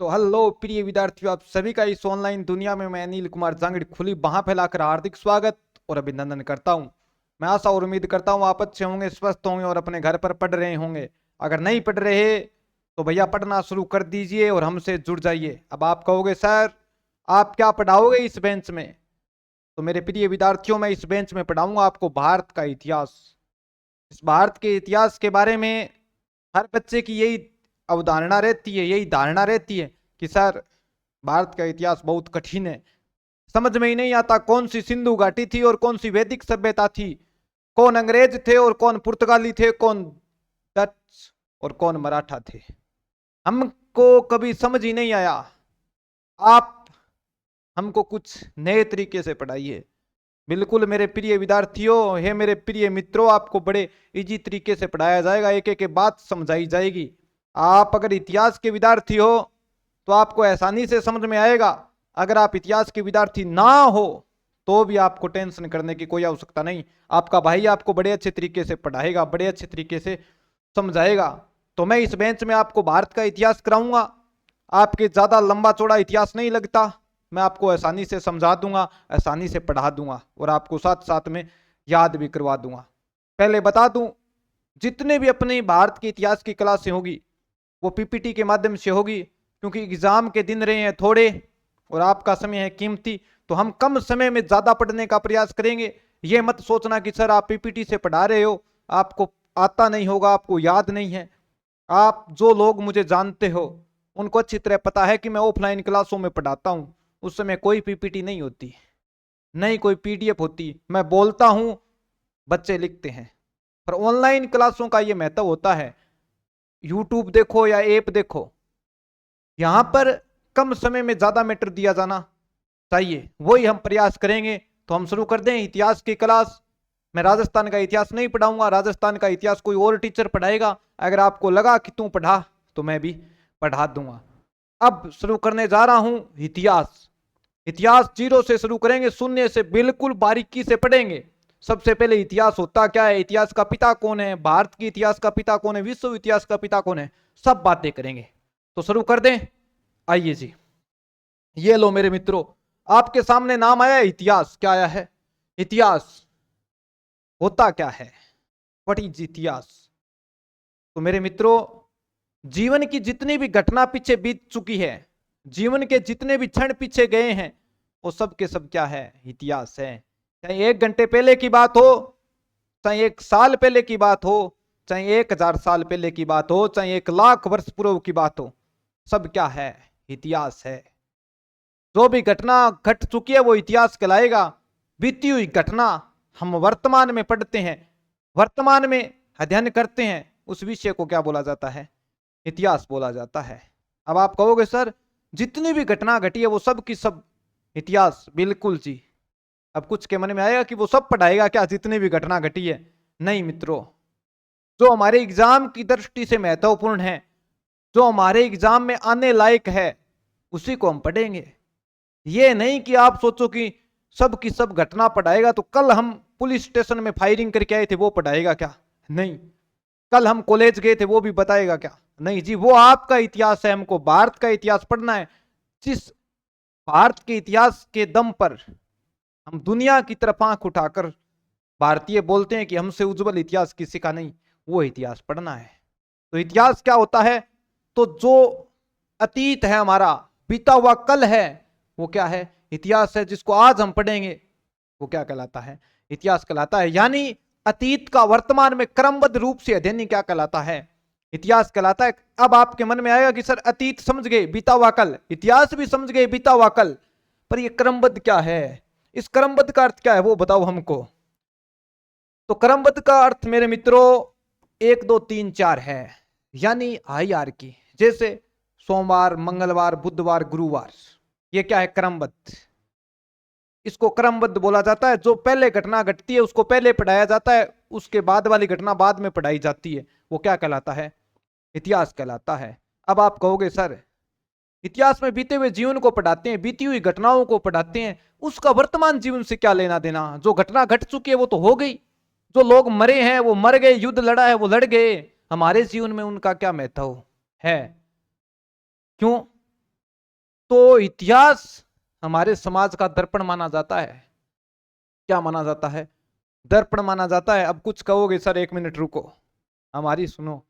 तो हेलो प्रिय विद्यार्थियों, आप सभी का इस ऑनलाइन दुनिया में मैं अनिल कुमार जांगड़ खुली बाह फैलाकर हार्दिक स्वागत और अभिनंदन करता हूं। मैं आशा और उम्मीद करता हूं आप अच्छे होंगे, स्वस्थ होंगे और अपने घर पर पढ़ रहे होंगे। अगर नहीं पढ़ रहे तो भैया पढ़ना शुरू कर दीजिए और हमसे जुड़ जाइए। अब आप कहोगे सर आप क्या पढ़ाओगे इस बेंच में? तो मेरे प्रिय विद्यार्थियों, मैं इस बेंच में पढ़ाऊंगा आपको भारत का इतिहास। इस भारत के इतिहास के बारे में हर बच्चे की यही अवधारणा रहती है, यही धारणा रहती है कि सर भारत का इतिहास बहुत कठिन है, समझ में ही नहीं आता कौन सी सिंधु घाटी थी और कौन सी वैदिक सभ्यता थी, कौन अंग्रेज थे और कौन पुर्तगाली थे, कौन डच और कौन मराठा थे। हमको कभी समझ ही नहीं आया। आप हमको कुछ नए तरीके से पढ़ाइए। बिल्कुल मेरे प्रिय विद्यार्थियों, हे मेरे प्रिय मित्रों, आपको बड़े इजी तरीके से पढ़ाया जाएगा, एक एक बात समझाई जाएगी। आप अगर इतिहास के विद्यार्थी हो तो आपको आसानी से समझ में आएगा। अगर आप इतिहास के विद्यार्थी ना हो तो भी आपको टेंशन करने की कोई आवश्यकता नहीं। आपका भाई आपको बड़े अच्छे तरीके से पढ़ाएगा, बड़े अच्छे तरीके से समझाएगा। तो मैं इस बेंच में आपको भारत का इतिहास कराऊंगा। आपके ज्यादा लंबा चौड़ा इतिहास नहीं लगता, मैं आपको आसानी से समझा दूंगा, आसानी से पढ़ा दूंगा और आपको साथ साथ में याद भी करवा दूंगा। पहले बता दूं, जितने भी अपने भारत के इतिहास की क्लासें होगी वो पीपीटी के माध्यम से होगी, क्योंकि एग्जाम के दिन रहे हैं थोड़े और आपका समय है कीमती। तो हम कम समय में ज्यादा पढ़ने का प्रयास करेंगे। ये मत सोचना कि सर आप पीपीटी से पढ़ा रहे हो, आपको आता नहीं होगा, आपको याद नहीं है। आप जो लोग मुझे जानते हो उनको अच्छी तरह पता है कि मैं ऑफलाइन क्लासों में पढ़ाता हूं, उस समय कोई पीपीटी नहीं होती, नहीं कोई पीडीएफ होती। मैं बोलता हूं, बच्चे लिखते हैं। पर ऑनलाइन क्लासों का ये महत्व होता है। यूट्यूब देखो या ऐप देखो, यहां पर कम समय में ज्यादा मैटर दिया जाना चाहिए, वही हम प्रयास करेंगे। तो हम शुरू कर दें इतिहास की क्लास। मैं राजस्थान का इतिहास नहीं पढ़ाऊंगा, राजस्थान का इतिहास कोई और टीचर पढ़ाएगा। अगर आपको लगा कि तू पढ़ा तो मैं भी पढ़ा दूंगा। अब शुरू करने जा रहा हूं इतिहास। इतिहास जीरो से शुरू करेंगे, शून्य से बिल्कुल बारीकी से पढ़ेंगे। सबसे पहले इतिहास होता क्या है, इतिहास का पिता कौन है, भारत की इतिहास का पिता कौन है, विश्व इतिहास का पिता कौन है, सब बातें करेंगे। तो शुरू कर दें। आइए जी, ये लो मेरे मित्रों, आपके सामने नाम आया इतिहास। क्या आया है? इतिहास होता क्या है, व्हाट इज इतिहास? तो मेरे मित्रों, जीवन की जितनी भी घटना पीछे बीत चुकी है, जीवन के जितने भी क्षण पीछे गए हैं, वो सब के सब क्या है, इतिहास है। चाहे 1 घंटे पहले की बात हो, चाहे 1 साल पहले की बात हो, चाहे 1000 साल पहले की बात हो, चाहे 1 लाख वर्ष पूर्व की बात हो, सब क्या है, इतिहास है। जो भी घटना घट चुकी है वो इतिहास कहलाएगा। बीती हुई घटना हम वर्तमान में पढ़ते हैं, वर्तमान में अध्ययन करते हैं, उस विषय को क्या बोला जाता है, इतिहास बोला जाता है। अब आप कहोगे सर जितनी भी घटना घटी है वो सब की सब इतिहास। बिल्कुल जी। अब कुछ के मन में आएगा कि वो सब पढ़ाएगा क्या, जितनी भी घटना घटी है? नहीं मित्रों, जो हमारे एग्जाम की दृष्टि से महत्वपूर्ण है, जो हमारे एग्जाम में आने लायक है, उसी को हम पढ़ेंगे। ये नहीं कि आप सोचो कि सब की सब घटना पढ़ाएगा तो कल हम पुलिस स्टेशन में फायरिंग करके आए थे वो पढ़ाएगा क्या? नहीं। कल हम कॉलेज गए थे वो भी बताएगा क्या? नहीं जी। वो आपका इतिहास है, हमको भारत का इतिहास पढ़ना है। जिस भारत के इतिहास के दम पर हम दुनिया की तरफ आंख उठाकर भारतीय बोलते हैं कि हमसे उज्जवल इतिहास किसी का नहीं, वो इतिहास पढ़ना है। तो इतिहास क्या होता है? तो जो अतीत है हमारा, बीता हुआ कल है, वो क्या है, इतिहास है। जिसको आज हम पढ़ेंगे वो क्या कहलाता है, इतिहास कहलाता है। यानी अतीत का वर्तमान में क्रमबद्ध रूप से अध्ययन क्या कहलाता है, इतिहास कहलाता है। अब आपके मन में आएगा कि सर अतीत समझ गए, बीता हुआ कल, इतिहास भी समझ गए, बीता हुआ कल, पर ये क्रमबद्ध क्या है, इस क्रमबद्ध का अर्थ क्या है वो बताओ हमको। तो क्रमबद्ध का अर्थ मेरे मित्रों 1 2 3 4 है, यानी हायरार्की। जैसे सोमवार, मंगलवार, बुधवार, गुरुवार, ये क्या है, क्रमबद्ध। इसको क्रमबद्ध बोला जाता है। जो पहले घटना घटती है उसको पहले पढ़ाया जाता है, उसके बाद वाली घटना बाद में पढ़ाई जाती है, वो क्या कहलाता है, इतिहास कहलाता है। अब आप कहोगे सर इतिहास में बीते हुए जीवन को पढ़ाते हैं, बीती हुई घटनाओं को पढ़ाते हैं, उसका वर्तमान जीवन से क्या लेना देना? जो घटना घट चुकी है वो तो हो गई, जो लोग मरे हैं वो मर गए, युद्ध लड़ा है वो लड़ गए, हमारे जीवन में उनका क्या महत्व है? क्यों? तो इतिहास हमारे समाज का दर्पण माना जाता है। क्या माना जाता है? दर्पण माना जाता है। अब कुछ कहोगे सर, 1 मिनट रुको, हमारी सुनो।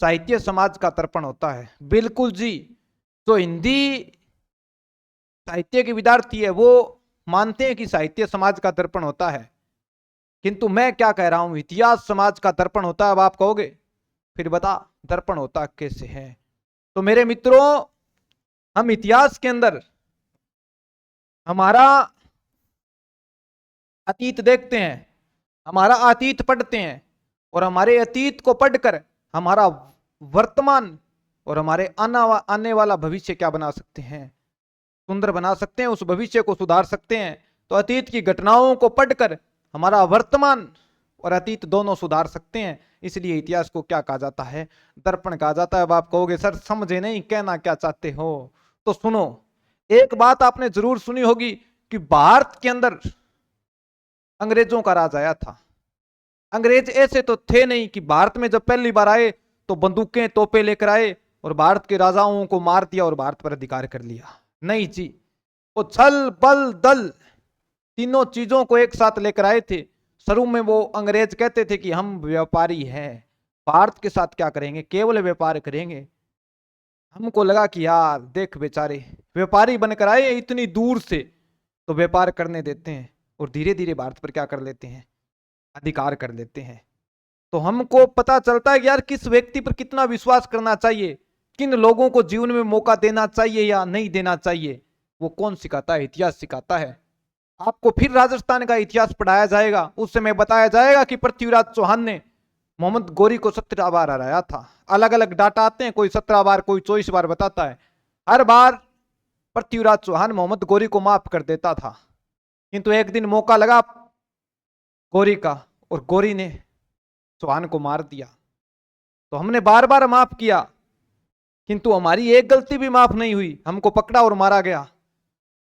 साहित्य समाज का दर्पण होता है, बिल्कुल जी। तो हिंदी साहित्य के विद्यार्थी है वो मानते हैं कि साहित्य समाज का दर्पण होता है, किंतु मैं क्या कह रहा हूं, इतिहास समाज का दर्पण होता है। अब आप कहोगे फिर बता दर्पण होता कैसे है? तो मेरे मित्रों, हम इतिहास के अंदर हमारा अतीत देखते हैं, हमारा अतीत पढ़ते हैं, और हमारे अतीत को पढ़कर हमारा वर्तमान और हमारे आने वाला भविष्य क्या बना सकते हैं? सुंदर बना सकते हैं, उस भविष्य को सुधार सकते हैं। तो अतीत की घटनाओं को पढ़कर हमारा वर्तमान और अतीत दोनों सुधार सकते हैं। इसलिए इतिहास को क्या कहा जाता है? दर्पण कहा जाता है। अब आप कहोगे सर समझे नहीं, कहना क्या चाहते हो? तो सुनो, एक बात आपने जरूर सुनी होगी कि भारत के अंदर अंग्रेजों का राज आया था। अंग्रेज ऐसे तो थे नहीं कि भारत में जब पहली बार आए तो बंदूकें तोपे लेकर आए और भारत के राजाओं को मार दिया और भारत पर अधिकार कर लिया। नहीं जी, वो छल बल दल तीनों चीजों को एक साथ लेकर आए थे। शुरू में वो अंग्रेज कहते थे कि हम व्यापारी हैं, भारत के साथ क्या करेंगे, केवल व्यापार करेंगे। हमको लगा कि यार देख बेचारे व्यापारी बनकर आए इतनी दूर से, तो व्यापार करने देते हैं, और धीरे धीरे भारत पर क्या कर लेते हैं? अधिकार कर लेते हैं। तो हमको पता चलता है कि यार किस व्यक्ति पर कितना विश्वास करना चाहिए, किन लोगों को जीवन में मौका देना चाहिए या नहीं देना चाहिए, वो कौन सिखाता है? इतिहास सिखाता है। आपको फिर राजस्थान का इतिहास पढ़ाया जाएगा, उस समय बताया जाएगा कि पृथ्वीराज चौहान ने मोहम्मद गोरी को 17 बार हराया था। अलग अलग डाटा आते हैं, कोई 17 बार, कोई 24 बार बताता है। हर बार पृथ्वीराज चौहान मोहम्मद गोरी को माफ कर देता था, किंतु एक दिन मौका लगा गोरी का, और गोरी ने चौहान को मार दिया। तो हमने बार बार माफ किया, किंतु हमारी एक गलती भी माफ नहीं हुई, हमको पकड़ा और मारा गया।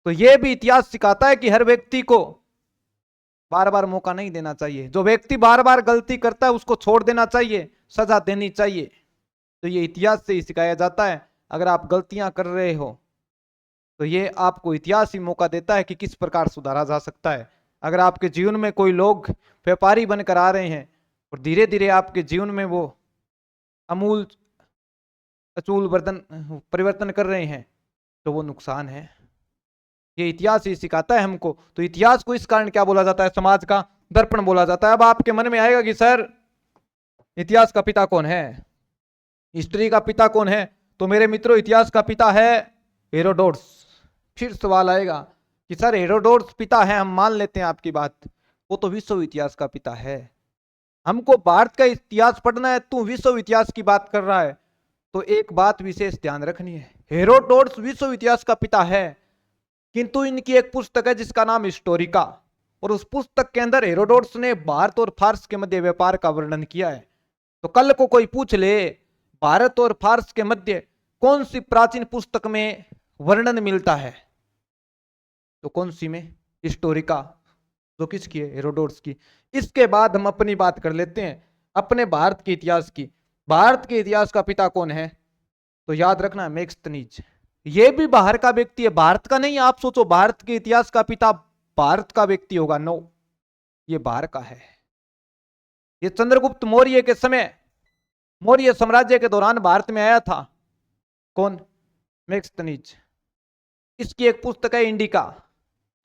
तो यह भी इतिहास सिखाता है कि हर व्यक्ति को बार बार मौका नहीं देना चाहिए। जो व्यक्ति बार बार गलती करता है उसको छोड़ देना चाहिए, सजा देनी चाहिए। तो ये इतिहास से ही सिखाया जाता है। अगर आप गलतियां कर रहे हो तो ये आपको इतिहास ही मौका देता है कि किस प्रकार सुधारा जा सकता है। अगर आपके जीवन में कोई लोग व्यापारी बनकर आ रहे हैं और धीरे धीरे आपके जीवन में वो अमूल अचूल परिवर्तन कर रहे हैं, तो वो नुकसान है। ये इतिहास ही सिखाता है हमको। तो इतिहास को इस कारण क्या बोला जाता है? समाज का दर्पण बोला जाता है। अब आपके मन में आएगा कि सर इतिहास का पिता कौन है, हिस्ट्री का पिता कौन है? तो मेरे मित्रों, इतिहास का पिता है हेरोडोट्स। फिर सवाल आएगा कि सर हेरोडोट्स पिता है, हम मान लेते हैं आपकी बात, वो तो विश्व इतिहास का पिता है। हमको भारत का इतिहास पढ़ना है, तू विश्व इतिहास की बात कर रहा है। तो एक बात विशेष ध्यान रखनी है, हेरोडोट्स विश्व इतिहास का पिता है, किंतु इनकी एक पुस्तक है जिसका नाम हिस्टोरिका, और उस पुस्तक के अंदर हेरोडोट्स ने भारत और फारस के मध्य व्यापार का वर्णन किया है। तो कल को कोई पूछ ले भारत और फारस के मध्य कौन सी प्राचीन पुस्तक में वर्णन मिलता है, तो कौन सी में? हिस्टोरिका, जो किसकी है? हेरोडोट्स की। इसके बाद हम अपनी बात कर लेते हैं अपने भारत के इतिहास की। भारत के इतिहास का पिता कौन है? तो याद रखना मेगस्थनीज। ये भी बाहर का व्यक्ति है, भारत का नहीं। आप सोचो भारत के इतिहास का पिता भारत का व्यक्ति होगा, नो, ये बाहर का है। ये चंद्रगुप्त मौर्य के समय, मौर्य साम्राज्य के दौरान भारत में आया था। कौन? मेगस्थनीज। इसकी एक पुस्तक है इंडिका,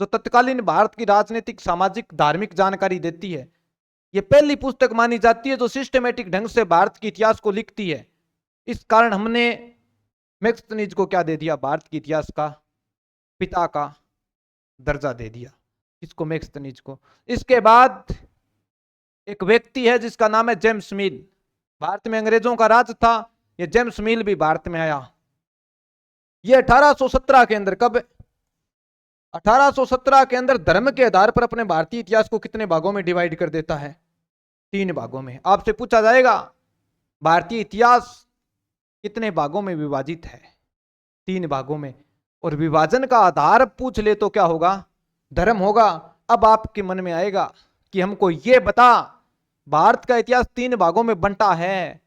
जो तत्कालीन भारत की राजनीतिक, सामाजिक, धार्मिक जानकारी देती है। यह पहली पुस्तक मानी जाती है जो सिस्टमेटिक ढंग से भारत के इतिहास को लिखती है। इस कारण हमने मेगस्थनीज को क्या दे दिया? भारत के इतिहास का पिता का दर्जा दे दिया। इसको? मेगस्थनीज को। इसके बाद एक व्यक्ति है जिसका नाम है जेम्स मिल। भारत में अंग्रेजों का राज था, यह जेम्स मिल भी भारत में आया। यह 1817 के अंदर, कब? 1817 के अंदर धर्म के आधार पर अपने भारतीय इतिहास को कितने भागों में डिवाइड कर देता है? 3 भागों में। आपसे पूछा जाएगा भारतीय इतिहास कितने भागों में विभाजित है? 3 भागों में। और विभाजन का आधार पूछ ले तो क्या होगा? धर्म होगा। अब आपके मन में आएगा कि हमको यह बता, भारत का इतिहास 3 भागों में बंटा है,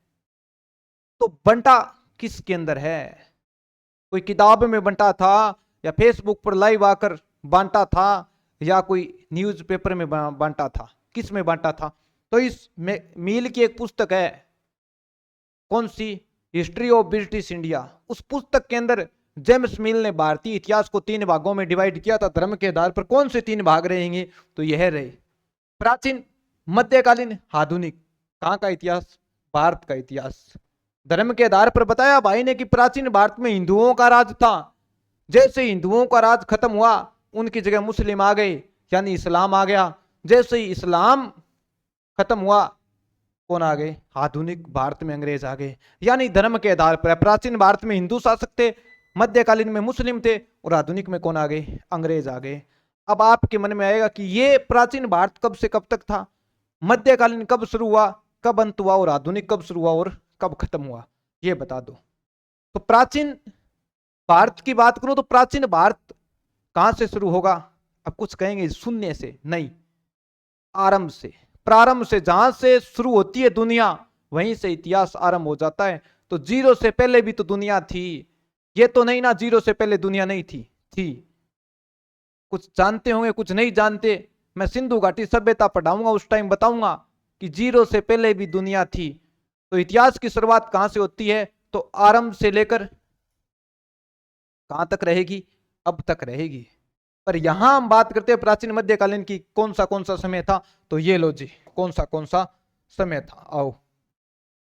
तो बंटा किसके अंदर है? तो बंटा 3 भागों में है। 3 कोई किताब में बंटा था या फेसबुक पर लाइव आकर बांटा था या कोई न्यूज़पेपर में बांटा था, किस में बांटा था? तो इस मील की एक पुस्तक है, कौन सी? History of British India. उस पुस्तक के अंदर जेम्स मिल ने भारतीय इतिहास को 3 भागों में डिवाइड किया था धर्म के आधार पर। कौन से 3 भाग रहेंगे? तो यह रहे प्राचीन, मध्यकालीन, आधुनिक। कहां का इतिहास? भारत का इतिहास। धर्म के आधार पर बताया भाई ने कि प्राचीन भारत में हिंदुओं का राज था, जैसे हिंदुओं का राज खत्म हुआ उनकी जगह मुस्लिम आ गए, यानी इस्लाम आ गया। जैसे ही इस्लाम खत्म हुआ कौन आ गए? आधुनिक भारत में अंग्रेज आ गए। यानी धर्म के आधार पर प्राचीन भारत में हिंदू शासक थे, मध्यकालीन में मुस्लिम थे और आधुनिक में कौन आ गए? अंग्रेज आ गए। अब आपके मन में आएगा कि ये प्राचीन भारत कब से कब तक था, मध्यकालीन कब शुरू हुआ, कब अंत हुआ, और आधुनिक कब शुरू हुआ और कब खत्म हुआ, ये बता दो। तो प्राचीन भारत की बात करूं तो प्राचीन भारत कहां से शुरू होगा? अब कुछ कहेंगे शून्य से, नहीं, आरंभ से, प्रारंभ से। जहां से शुरू होती है दुनिया वहीं से इतिहास आरंभ हो जाता है। तो जीरो से पहले भी तो दुनिया थी, ये तो नहीं ना जीरो से पहले दुनिया नहीं थी। कुछ जानते होंगे कुछ नहीं जानते। मैं सिंधु घाटी सभ्यता पढ़ाऊंगा, उस टाइम बताऊंगा कि जीरो से पहले भी दुनिया थी। तो इतिहास की शुरुआत कहां से होती है? तो आरंभ से लेकर कहां तक रहेगी? अब तक रहेगी। पर यहां हम बात करते हैं प्राचीन मध्यकालीन की, कौन सा समय था? तो ये लो जी, कौन सा समय था। आओ,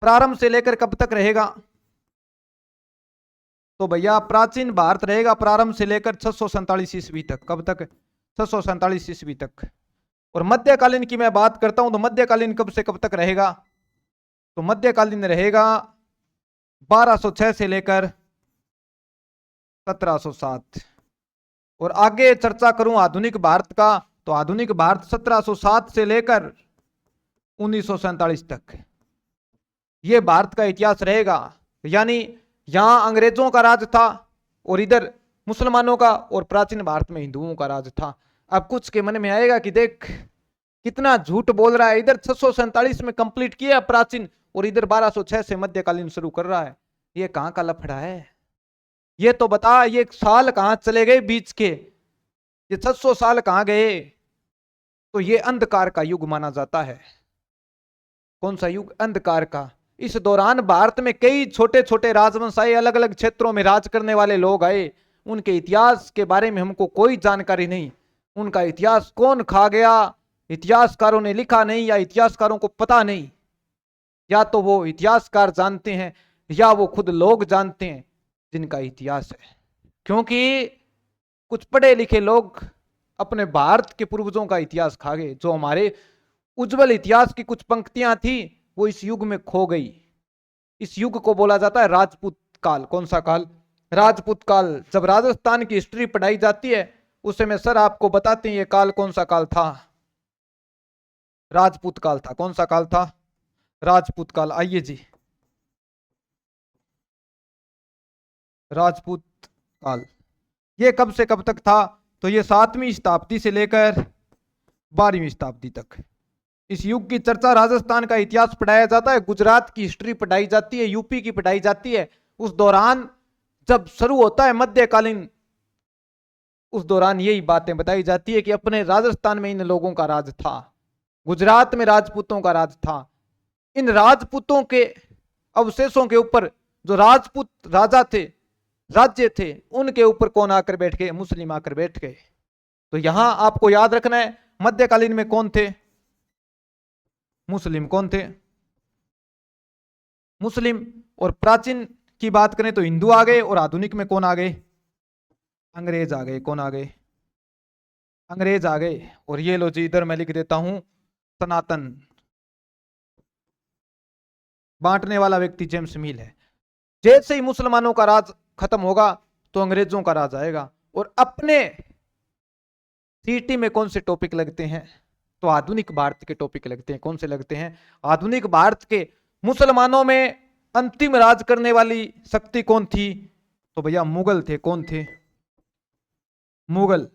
प्रारंभ से लेकर कब तक रहेगा? तो भैया प्राचीन भारत रहेगा प्रारंभ से लेकर 647 ईस्वी तक। कब तक? 647 ईस्वी तक। और मध्यकालीन की मैं बात करता हूं तो मध्यकालीन कब से कब तक रहेगा? तो मध्यकालीन रहेगा 1206 से लेकर 1707। और आगे चर्चा करूं आधुनिक भारत का तो आधुनिक भारत 1707 से लेकर 1947 तक ये भारत का इतिहास रहेगा। यानी यहां अंग्रेजों का राज था और इधर मुसलमानों का, और प्राचीन भारत में हिंदुओं का राज था। अब कुछ के मन में आएगा कि देख कितना झूठ बोल रहा है, इधर 647 में कंप्लीट किया प्राचीन और इधर 1206 से मध्यकालीन शुरू कर रहा है, ये कहां का लफड़ा है? ये तो बता, ये साल कहां चले गए बीच के, ये 600 साल कहां गए? तो ये अंधकार का युग माना जाता है। कौन सा युग? अंधकार का। इस दौरान भारत में कई छोटे छोटे राजवंश आए, अलग अलग क्षेत्रों में राज करने वाले लोग आए, उनके इतिहास के बारे में हमको कोई जानकारी नहीं। उनका इतिहास कौन खा गया, इतिहासकारों ने लिखा नहीं या इतिहासकारों को पता नहीं। या तो वो इतिहासकार जानते हैं या वो खुद लोग जानते हैं जिनका इतिहास है। क्योंकि कुछ पढ़े लिखे लोग अपने भारत के पूर्वजों का इतिहास खा गए। जो हमारे उज्जवल इतिहास की कुछ पंक्तियां थी वो इस युग में खो गई। इस युग को बोला जाता है राजपूत काल। कौन सा काल? राजपूत काल। जब राजस्थान की हिस्ट्री पढ़ाई जाती है उस समय सर आपको बताते हैं ये काल कौन सा काल था? राजपूत काल था। कौन सा काल था? राजपूत काल। आइए जी, राजपूत काल ये कब से कब तक था? तो ये 7वीं शताब्दी से लेकर 12वीं शताब्दी तक। इस युग की चर्चा, राजस्थान का इतिहास पढ़ाया जाता है, गुजरात की हिस्ट्री पढ़ाई जाती है, यूपी की पढ़ाई जाती है। उस दौरान जब शुरू होता है मध्यकालीन, उस दौरान यही बातें बताई जाती है कि अपने राजस्थान में इन लोगों का राज था, गुजरात में राजपूतों का राज था। इन राजपूतों के अवशेषों के ऊपर जो राजपूत राजा थे, राज्य थे, उनके ऊपर कौन आकर बैठ गए? मुस्लिम आकर बैठ गए। तो यहां आपको याद रखना है मध्यकालीन में कौन थे? मुस्लिम। कौन थे? मुस्लिम। और प्राचीन की बात करें तो हिंदू आ गए, और आधुनिक में कौन आ गए? अंग्रेज आ गए। कौन आ गए? अंग्रेज आ गए। और ये लो जी, इधर मैं लिख देता हूं सनातन। बांटने वाला व्यक्ति जेम्स मिल है। जैसे ही मुसलमानों का राज खत्म होगा तो अंग्रेजों का राज आएगा। और अपने सीटी में कौन से टॉपिक लगते हैं? तो आधुनिक भारत के टॉपिक लगते हैं। कौन से लगते हैं? आधुनिक भारत के। मुसलमानों में अंतिम राज करने वाली शक्ति कौन थी? तो भैया मुगल थे। कौन थे? मुगल।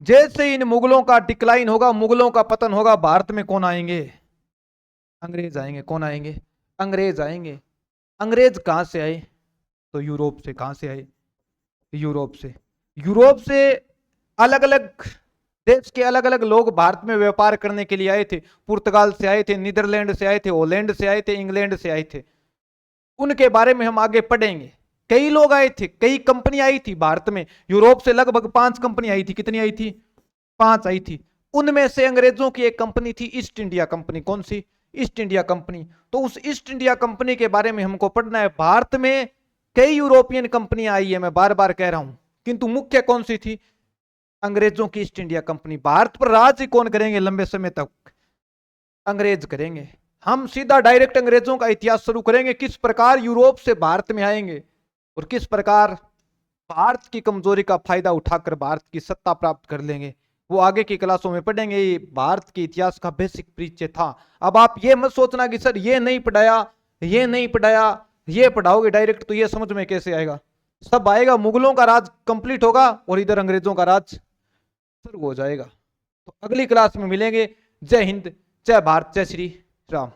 जैसे इन मुगलों का डिक्लाइन होगा, मुगलों का पतन होगा, भारत में कौन आएंगे? अंग्रेज आएंगे। कौन आएंगे? अंग्रेज आएंगे। अंग्रेज कहां से आए? तो यूरोप से। कहां से आए? यूरोप से। यूरोप से अलग अलग देश के अलग अलग लोग भारत में व्यापार करने के लिए आए थे। पुर्तगाल से आए थे, नीदरलैंड से आए थे, हॉलैंड से आए थे, इंग्लैंड से आए थे। उनके बारे में हम आगे पढ़ेंगे। कई लोग आए थे, कई कंपनी आई थी भारत में। यूरोप से लगभग 5 कंपनी आई थी। कितनी आई थी? 5 आई थी। उनमें से अंग्रेजों की एक कंपनी थी ईस्ट इंडिया कंपनी। कौन सी? East India company. तो उस ईस्ट इंडिया कंपनी के बारे में हमको पढ़ना है। भारत में कई यूरोपियन कंपनियां आई है, मैं बार बार कह रहा हूं, किंतु मुख्य कौन सी थी? अंग्रेजों की ईस्ट इंडिया कंपनी। भारत पर राज कौन करेंगे लंबे समय तक? अंग्रेज करेंगे। हम सीधा डायरेक्ट अंग्रेजों का इतिहास शुरू करेंगे, किस प्रकार यूरोप से भारत में आएंगे और किस प्रकार भारत की कमजोरी का फायदा उठाकर भारत की सत्ता प्राप्त कर लेंगे। वो आगे की क्लासों में पढ़ेंगे। ये भारत के इतिहास का बेसिक परिचय था। अब आप ये मत सोचना कि सर ये नहीं पढ़ाया, ये नहीं पढ़ाया, ये पढ़ाओगे डायरेक्ट तो ये समझ में कैसे आएगा? सब आएगा। मुगलों का राज कंप्लीट होगा और इधर अंग्रेजों का राज शुरू हो जाएगा। तो अगली क्लास में मिलेंगे। जय हिंद, जय भारत, जय श्री राम।